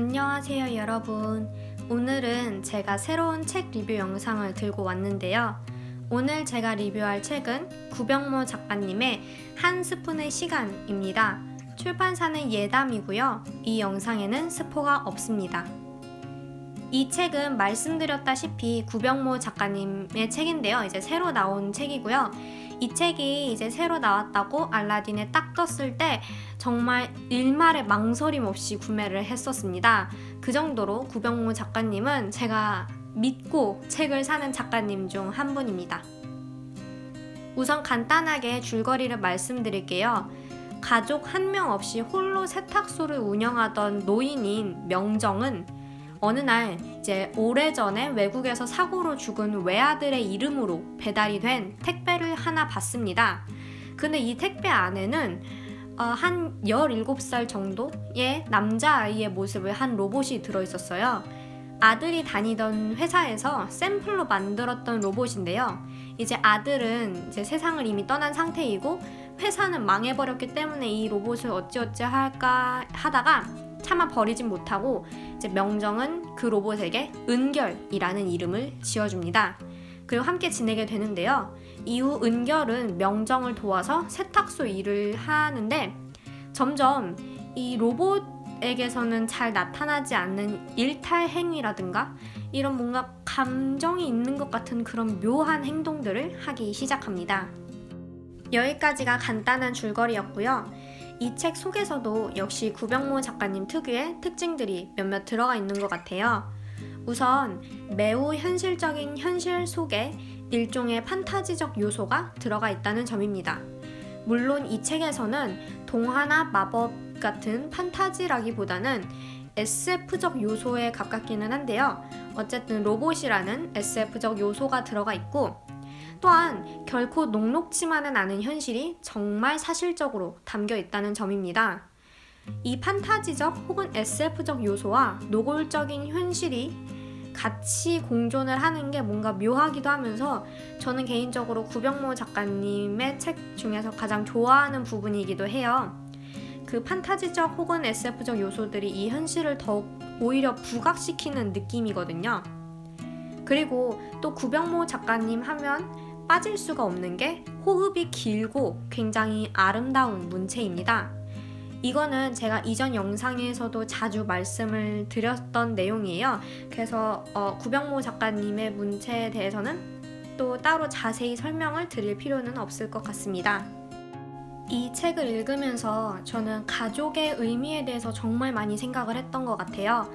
안녕하세요 여러분. 오늘은 제가 새로운 책 리뷰 영상을 들고 왔는데요. 오늘 제가 리뷰할 책은 구병모 작가님의 한 스푼의 시간입니다. 출판사는 예담이고요. 이 영상에는 스포가 없습니다. 이 책은 말씀드렸다시피 구병모 작가님의 책인데요. 이제 새로 나온 책이고요. 이 책이 이제 새로 나왔다고 알라딘에 딱 떴을 때 정말 일말의 망설임 없이 구매를 했었습니다. 그 정도로 구병모 작가님은 제가 믿고 책을 사는 작가님 중 한 분입니다. 우선 간단하게 줄거리를 말씀드릴게요. 가족 한 명 없이 홀로 세탁소를 운영하던 노인인 명정은 어느 날 이제 오래전에 외국에서 사고로 죽은 외아들의 이름으로 배달이 된 택배를 하나 받습니다. 근데 이 택배 안에는 한 17살 정도의 남자아이의 모습을 한 로봇이 들어있었어요. 아들이 다니던 회사에서 샘플로 만들었던 로봇인데요. 이제 아들은 이제 세상을 이미 떠난 상태이고 회사는 망해버렸기 때문에 이 로봇을 어찌어찌 할까 하다가 차마 버리진 못하고 이제 명정은 그 로봇에게 은결이라는 이름을 지어줍니다. 그리고 함께 지내게 되는데요. 이후 은결은 명정을 도와서 세탁소 일을 하는데 점점 이 로봇에게서는 잘 나타나지 않는 일탈 행위라든가 이런 뭔가 감정이 있는 것 같은 그런 묘한 행동들을 하기 시작합니다. 여기까지가 간단한 줄거리였고요. 이 책 속에서도 역시 구병모 작가님 특유의 특징들이 몇몇 들어가 있는 것 같아요. 우선 매우 현실적인 현실 속에 일종의 판타지적 요소가 들어가 있다는 점입니다. 물론 이 책에서는 동화나 마법 같은 판타지라기보다는 SF적 요소에 가깝기는 한데요. 어쨌든 로봇이라는 SF적 요소가 들어가 있고 또한 결코 녹록지만은 않은 현실이 정말 사실적으로 담겨 있다는 점입니다. 이 판타지적 혹은 SF적 요소와 노골적인 현실이 같이 공존을 하는 게 뭔가 묘하기도 하면서 저는 개인적으로 구병모 작가님의 책 중에서 가장 좋아하는 부분이기도 해요. 그 판타지적 혹은 SF적 요소들이 이 현실을 더욱 오히려 부각시키는 느낌이거든요. 그리고 또 구병모 작가님 하면 빠질 수가 없는 게 호흡이 길고 굉장히 아름다운 문체입니다. 이거는 제가 이전 영상에서도 자주 말씀을 드렸던 내용이에요. 그래서 구병모 작가님의 문체에 대해서는 또 따로 자세히 설명을 드릴 필요는 없을 것 같습니다. 이 책을 읽으면서 저는 가족의 의미에 대해서 정말 많이 생각을 했던 것 같아요.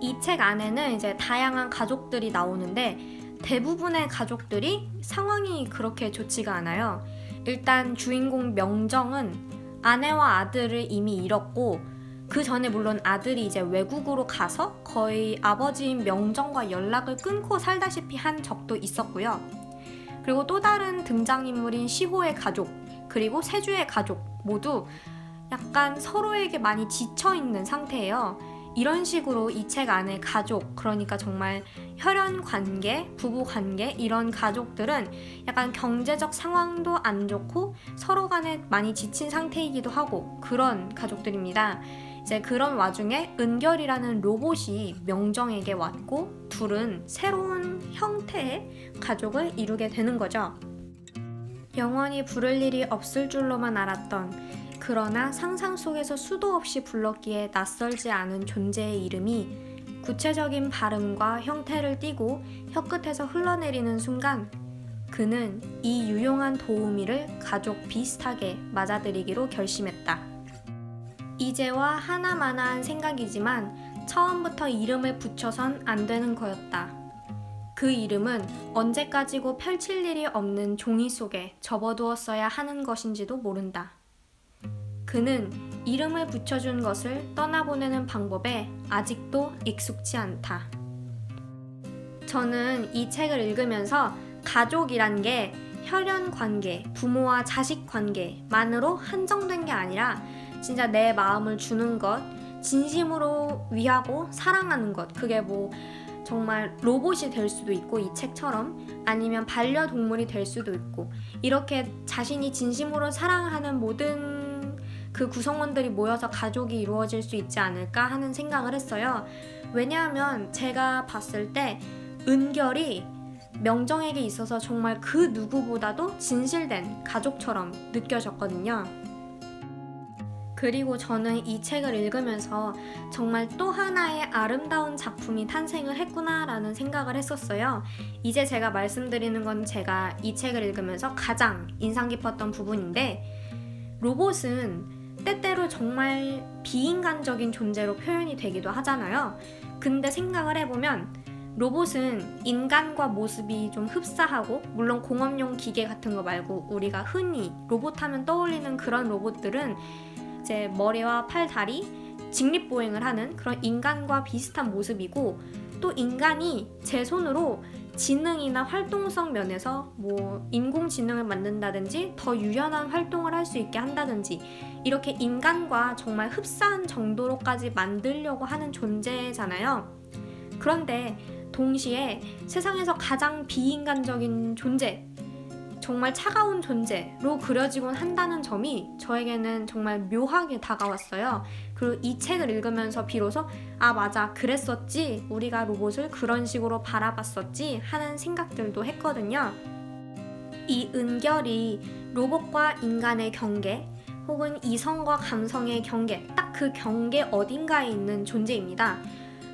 이 책 안에는 이제 다양한 가족들이 나오는데 대부분의 가족들이 상황이 그렇게 좋지가 않아요. 일단 주인공 명정은 아내와 아들을 이미 잃었고 그 전에 물론 아들이 이제 외국으로 가서 거의 아버지인 명정과 연락을 끊고 살다시피 한 적도 있었고요. 그리고 또 다른 등장인물인 시호의 가족 그리고 세주의 가족 모두 약간 서로에게 많이 지쳐있는 상태예요. 이런 식으로 이 책 안에 가족, 그러니까 정말 혈연 관계, 부부 관계 이런 가족들은 약간 경제적 상황도 안 좋고 서로 간에 많이 지친 상태이기도 하고 그런 가족들입니다. 이제 그런 와중에 은결이라는 로봇이 명정에게 왔고 둘은 새로운 형태의 가족을 이루게 되는 거죠. 영원히 부를 일이 없을 줄로만 알았던 그러나 상상 속에서 수도 없이 불렀기에 낯설지 않은 존재의 이름이 구체적인 발음과 형태를 띠고 혀끝에서 흘러내리는 순간 그는 이 유용한 도우미를 가족 비슷하게 맞아들이기로 결심했다. 이제와 하나마나한 생각이지만 처음부터 이름을 붙여선 안 되는 거였다. 그 이름은 언제까지고 펼칠 일이 없는 종이 속에 접어두었어야 하는 것인지도 모른다. 그는 이름을 붙여준 것을 떠나보내는 방법에 아직도 익숙치 않다. 저는 이 책을 읽으면서 가족이란 게 혈연 관계, 부모와 자식 관계만으로 한정된 게 아니라 진짜 내 마음을 주는 것, 진심으로 위하고 사랑하는 것, 그게 뭐 정말 로봇이 될 수도 있고 이 책처럼 아니면 반려동물이 될 수도 있고 이렇게 자신이 진심으로 사랑하는 모든 그 구성원들이 모여서 가족이 이루어질 수 있지 않을까 하는 생각을 했어요. 왜냐하면 제가 봤을 때 은결이 명정에게 있어서 정말 그 누구보다도 진실된 가족처럼 느껴졌거든요. 그리고 저는 이 책을 읽으면서 정말 또 하나의 아름다운 작품이 탄생을 했구나라는 생각을 했었어요. 이제 제가 말씀드리는 건 제가 이 책을 읽으면서 가장 인상 깊었던 부분인데, 로봇은 때때로 정말 비인간적인 존재로 표현이 되기도 하잖아요. 근데 생각을 해보면 로봇은 인간과 모습이 좀 흡사하고, 물론 공업용 기계 같은 거 말고 우리가 흔히 로봇 하면 떠올리는 그런 로봇들은 이제 머리와 팔, 다리, 직립보행을 하는 그런 인간과 비슷한 모습이고, 또 인간이 제 손으로 지능이나 활동성 면에서 뭐 인공지능을 만든다든지 더 유연한 활동을 할 수 있게 한다든지 이렇게 인간과 정말 흡사한 정도로까지 만들려고 하는 존재잖아요. 그런데 동시에 세상에서 가장 비인간적인 존재, 정말 차가운 존재로 그려지곤 한다는 점이 저에게는 정말 묘하게 다가왔어요. 그리고 이 책을 읽으면서 비로소 아 맞아, 그랬었지, 우리가 로봇을 그런 식으로 바라봤었지 하는 생각들도 했거든요. 이 은결이 로봇과 인간의 경계, 혹은 이성과 감성의 경계, 딱 그 경계 어딘가에 있는 존재입니다.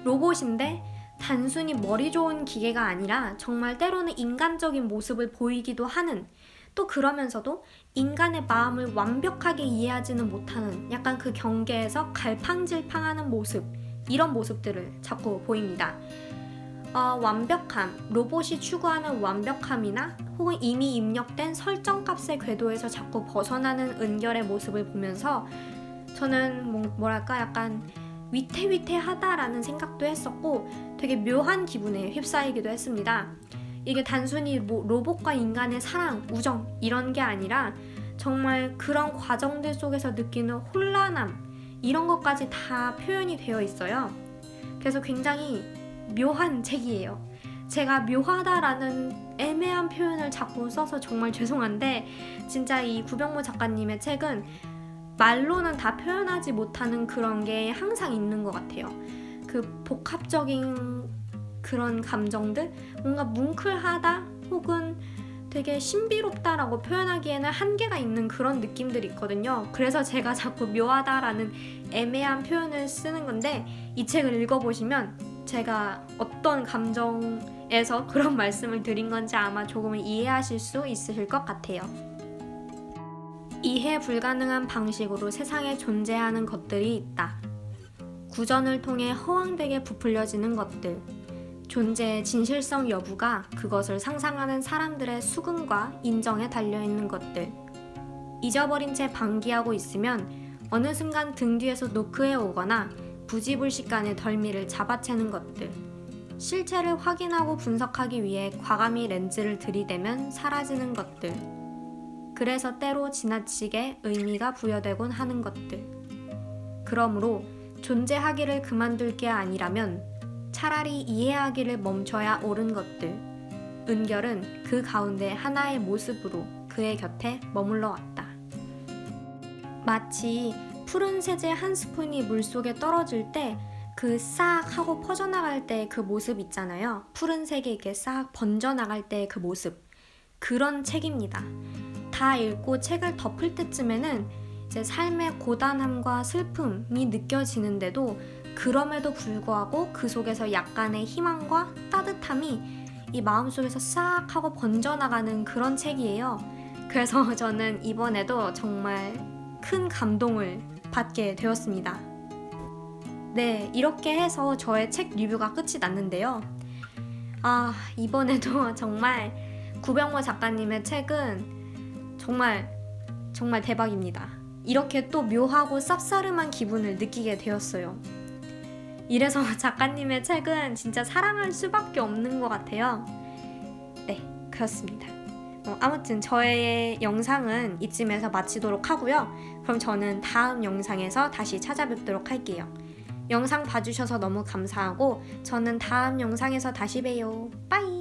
로봇인데 단순히 머리 좋은 기계가 아니라 정말 때로는 인간적인 모습을 보이기도 하는, 또 그러면서도 인간의 마음을 완벽하게 이해하지는 못하는 약간 그 경계에서 갈팡질팡하는 모습, 이런 모습들을 자꾸 보입니다. 완벽함, 로봇이 추구하는 완벽함이나 혹은 이미 입력된 설정값의 궤도에서 자꾸 벗어나는 은결의 모습을 보면서 저는 뭐랄까 약간 위태위태하다라는 생각도 했었고, 되게 묘한 기분에 휩싸이기도 했습니다. 이게 단순히 로봇과 인간의 사랑, 우정 이런 게 아니라 정말 그런 과정들 속에서 느끼는 혼란함, 이런 것까지 다 표현이 되어 있어요. 그래서 굉장히 묘한 책이에요. 제가 묘하다라는 애매한 표현을 자꾸 써서 정말 죄송한데, 진짜 이 구병모 작가님의 책은 말로는 다 표현하지 못하는 그런 게 항상 있는 것 같아요. 그 복합적인 그런 감정들, 뭔가 뭉클하다 혹은 되게 신비롭다라고 표현하기에는 한계가 있는 그런 느낌들이 있거든요. 그래서 제가 자꾸 묘하다라는 애매한 표현을 쓰는 건데, 이 책을 읽어보시면 제가 어떤 감정에서 그런 말씀을 드린 건지 아마 조금은 이해하실 수 있으실 것 같아요. 이해 불가능한 방식으로 세상에 존재하는 것들이 있다. 구전을 통해 허황되게 부풀려지는 것들, 존재의 진실성 여부가 그것을 상상하는 사람들의 수긍과 인정에 달려있는 것들, 잊어버린 채 방기하고 있으면 어느 순간 등 뒤에서 노크해 오거나 부지불식간의 덜미를 잡아채는 것들, 실체를 확인하고 분석하기 위해 과감히 렌즈를 들이대면 사라지는 것들, 그래서 때로 지나치게 의미가 부여되곤 하는 것들. 그러므로 존재하기를 그만둘 게 아니라면 차라리 이해하기를 멈춰야 옳은 것들. 은결은 그 가운데 하나의 모습으로 그의 곁에 머물러 왔다. 마치 푸른 세제 한 스푼이 물속에 떨어질 때 그 싹 하고 퍼져나갈 때 그 모습 있잖아요. 푸른색이 이렇게 싹 번져나갈 때 그 모습. 그런 책입니다. 다 읽고 책을 덮을 때쯤에는 이제 삶의 고단함과 슬픔이 느껴지는데도 그럼에도 불구하고 그 속에서 약간의 희망과 따뜻함이 이 마음속에서 싹 하고 번져나가는 그런 책이에요. 그래서 저는 이번에도 정말 큰 감동을 받게 되었습니다. 네, 이렇게 해서 저의 책 리뷰가 끝이 났는데요. 이번에도 정말 구병모 작가님의 책은 정말 대박입니다. 이렇게 또 묘하고 쌉싸름한 기분을 느끼게 되었어요. 이래서 작가님의 책은 진짜 사랑할 수밖에 없는 것 같아요. 네, 그렇습니다. 아무튼 저의 영상은 이쯤에서 마치도록 하고요. 그럼 저는 다음 영상에서 다시 찾아뵙도록 할게요. 영상 봐주셔서 너무 감사하고 저는 다음 영상에서 다시 봬요. 빠이!